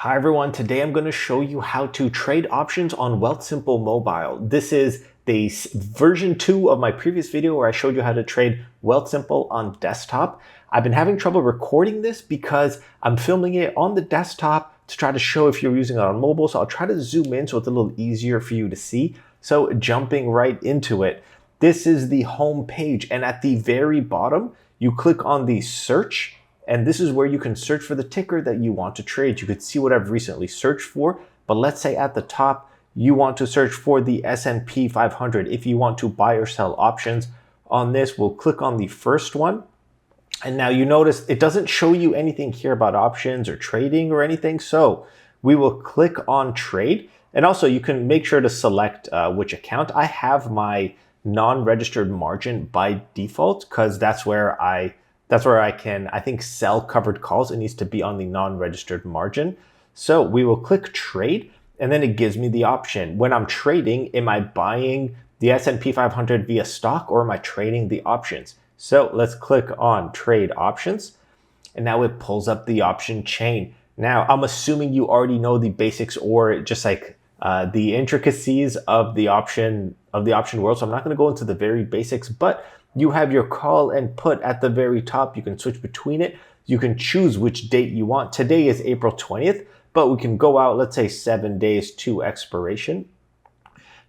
Hi everyone, today I'm going to show you how to trade options on Wealthsimple mobile. This is the version 2 of my previous video where I showed you how to trade Wealthsimple on desktop. I've been having trouble recording this because I'm filming it on the desktop to try to show if you're using it on mobile. So I'll try to zoom in so it's a little easier for you to see. So jumping right into it, this is the home page, and at the very bottom, you click on the search. And this is where you can search for the ticker that you want to trade. You could see what I've recently searched for, but let's say at the top, you want to search for the S&P 500. If you want to buy or sell options on this, we'll click on the first one. And now you notice it doesn't show you anything here about options or trading or anything. So we will click on trade. And also you can make sure to select which account. I have my non-registered margin by default because that's where I can, I think, sell covered calls. It needs to be on the non-registered margin. So we will click trade, and then it gives me the option. When I'm trading, am I buying the S&P 500 via stock or am I trading the options? So let's click on trade options, and now it pulls up the option chain. Now I'm assuming you already know the basics or just like the intricacies of the option world. So I'm not going to go into the very basics, but you have your call and put at the very top. You can switch between it. You can choose which date you want. Today is April 20th, but we can go out, let's say 7 days to expiration.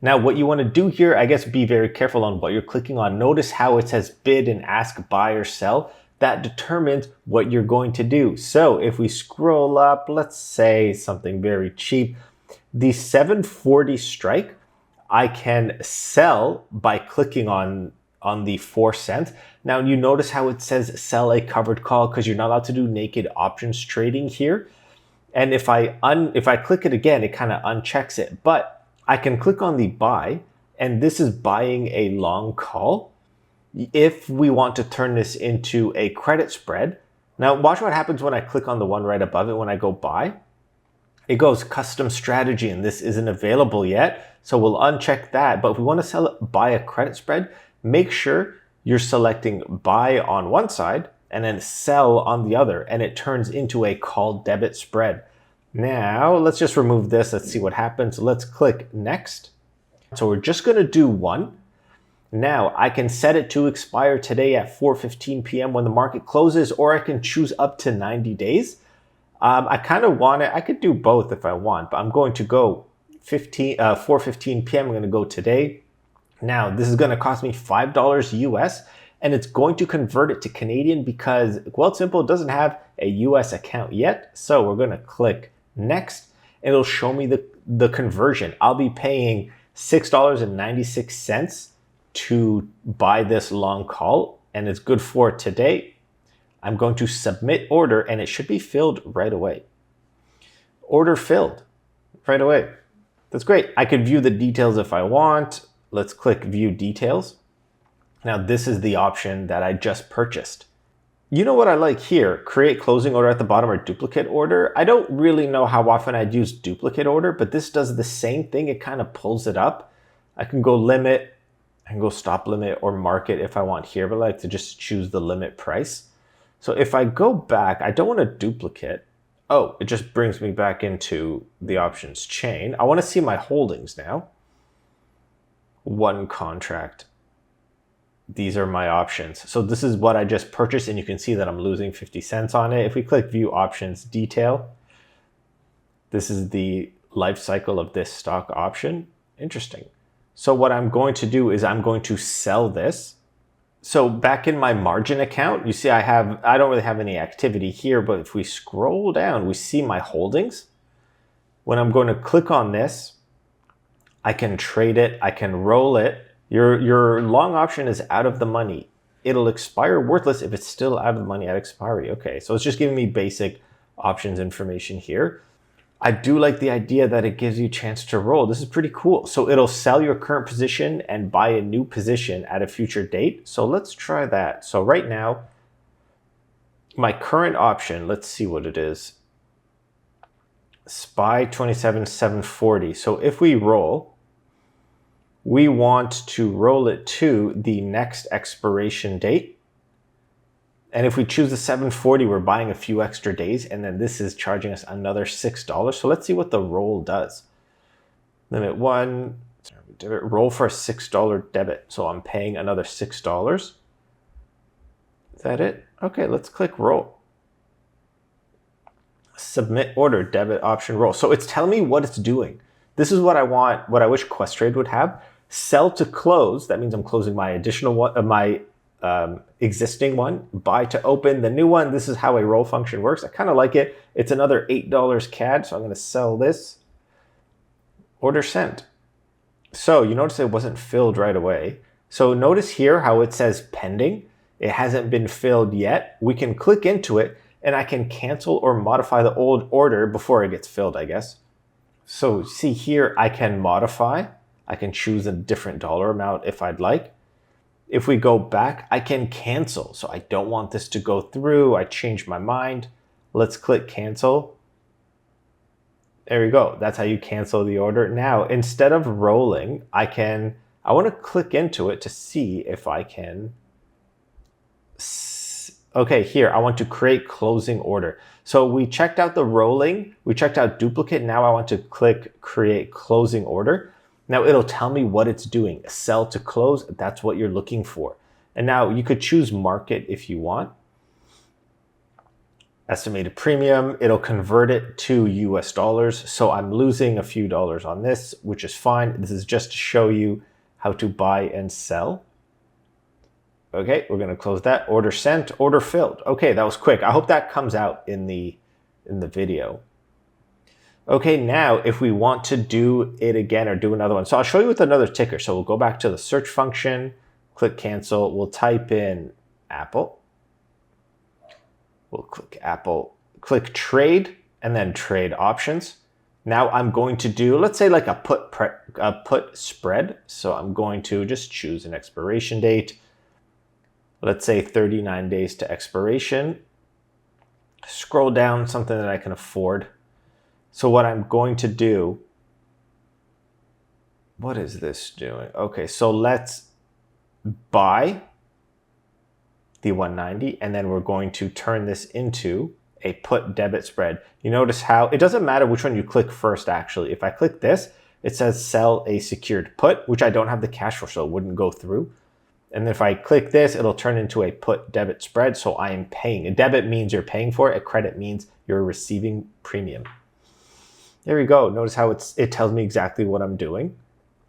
Now, what you want to do here, I guess, be very careful on what you're clicking on. Notice how it says bid and ask, buy or sell. That determines what you're going to do. So if we scroll up, let's say something very cheap, the 740 strike, I can sell by clicking on the 4 cents. Now you notice how it says sell a covered call because you're not allowed to do naked options trading here. And if I click it again, it kind of unchecks it. But I can click on the buy, and this is buying a long call. If we want to turn this into a credit spread, now watch what happens when I click on the one right above it when I go buy. It goes custom strategy, and this isn't available yet. So we'll uncheck that. But if we want to sell it, buy a credit spread, make sure you're selecting buy on one side and then sell on the other, and it turns into a call debit spread. Now let's just remove this. Let's see what happens. Let's click next. So we're just going to do one. Now I can set it to expire today at 4:15 p.m. when the market closes, or I can choose up to 90 days. I kind of want it. I could do both if I want, but I'm going to go 4:15 p.m. I'm going to go today. Now, this is going to cost me $5 US, and it's going to convert it to Canadian because Wealthsimple doesn't have a US account yet. So we're going to click next, and it'll show me the conversion. I'll be paying $6.96 to buy this long call, and it's good for today. I'm going to submit order, and it should be filled right away. Order filled right away. That's great. I could view the details if I want. Let's click view details. Now this is the option that I just purchased. You know what I like here? Create closing order at the bottom or duplicate order. I don't really know how often I'd use duplicate order, but this does the same thing. It kind of pulls it up. I can go limit, I can go stop limit or market if I want here, but I like to just choose the limit price. So if I go back, I don't want to duplicate. Oh, it just brings me back into the options chain. I want to see my holdings now. One contract. These are my options. So this is what I just purchased, and you can see that I'm losing 50 cents on it. If we click view options detail, this is the life cycle of this stock option. Interesting. So what I'm going to do is I'm going to sell this. So back in my margin account, you see I don't really have any activity here, but if we scroll down, we see my holdings. When I'm going to click on this, I can trade it, I can roll it. Your long option is out of the money. It'll expire worthless if it's still out of the money at expiry. Okay, so it's just giving me basic options information here. I do like the idea that it gives you a chance to roll. This is pretty cool. So it'll sell your current position and buy a new position at a future date. So let's try that. So right now, my current option, let's see what it is. SPY 27,740. So if we roll, we want to roll it to the next expiration date. And if we choose the 740, we're buying a few extra days, and then this is charging us another $6. So let's see what the roll does. Limit 1, roll for a $6 debit. So I'm paying another $6. Is that it? Okay, let's click roll. Submit order, debit option roll. So it's telling me what it's doing. This is what I want, what I wish Questrade would have. Sell to close, that means I'm closing my additional one, my existing one. Buy to open the new one. This is how a roll function works. I kind of like it. It's another $8 CAD, so I'm going to sell this. Order sent. So you notice it wasn't filled right away. So notice here how it says pending. It hasn't been filled yet. We can click into it and I can cancel or modify the old order before it gets filled, I guess. So see here, I can modify. I can choose a different dollar amount if I'd like. If we go back, I can cancel. So I don't want this to go through. I changed my mind. Let's click cancel. There we go. That's how you cancel the order. Now, instead of rolling, I want to click into it to see if I can. Okay, here, I want to create closing order. So we checked out the rolling, we checked out duplicate. Now I want to click create closing order. Now it'll tell me what it's doing. Sell to close, that's what you're looking for. And now you could choose market if you want. Estimated premium, it'll convert it to US dollars. So I'm losing a few dollars on this, which is fine. This is just to show you how to buy and sell. Okay, we're gonna close that. Order sent, order filled. Okay, that was quick. I hope that comes out in the video. Okay, now if we want to do it again or do another one. So I'll show you with another ticker. So we'll go back to the search function, click cancel. We'll type in Apple. We'll click Apple, click trade, and then trade options. Now I'm going to do, let's say like a put spread. So I'm going to just choose an expiration date. Let's say 39 days to expiration. Scroll down, something that I can afford. So what I'm going to do, what is this doing? Okay, so let's buy the 190, and then we're going to turn this into a put debit spread. You notice how it doesn't matter which one you click first, actually. If I click this, it says sell a secured put, which I don't have the cash for, so it wouldn't go through. And if I click this, it'll turn into a put debit spread. So I am paying. A debit means you're paying for it. A credit means you're receiving premium. There we go. Notice how it tells me exactly what I'm doing.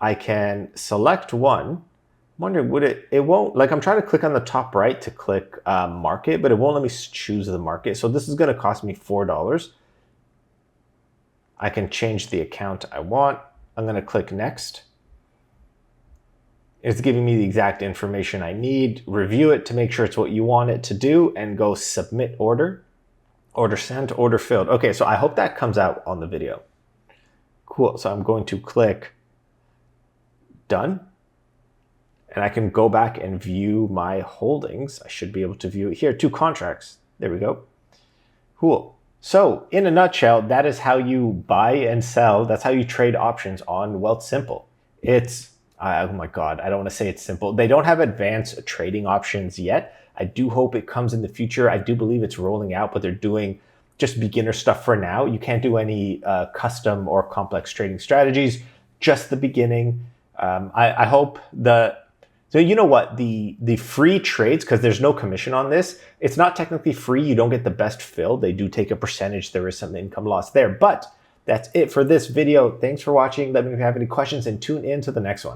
I can select one. I'm wondering, it won't, like I'm trying to click on the top right to click market, but it won't let me choose the market. So this is going to cost me $4. I can change the account I want. I'm going to click next. It's giving me the exact information I need, review it to make sure it's what you want it to do, and go submit order, order sent, order filled. Okay, so I hope that comes out on the video. Cool, so I'm going to click done, and I can go back and view my holdings. I should be able to view it here, 2 contracts. There we go. Cool. So in a nutshell, that is how you buy and sell. That's how you trade options on Wealthsimple. It's oh my God, I don't want to say it's simple. They don't have advanced trading options yet. I do hope it comes in the future. I do believe it's rolling out, but they're doing just beginner stuff for now. You can't do any custom or complex trading strategies, just the beginning. I hope so you know what, the free trades, because there's no commission on this, it's not technically free. You don't get the best fill. They do take a percentage. There is some income loss there, but that's it for this video. Thanks for watching. Let me know if you have any questions and tune in to the next one.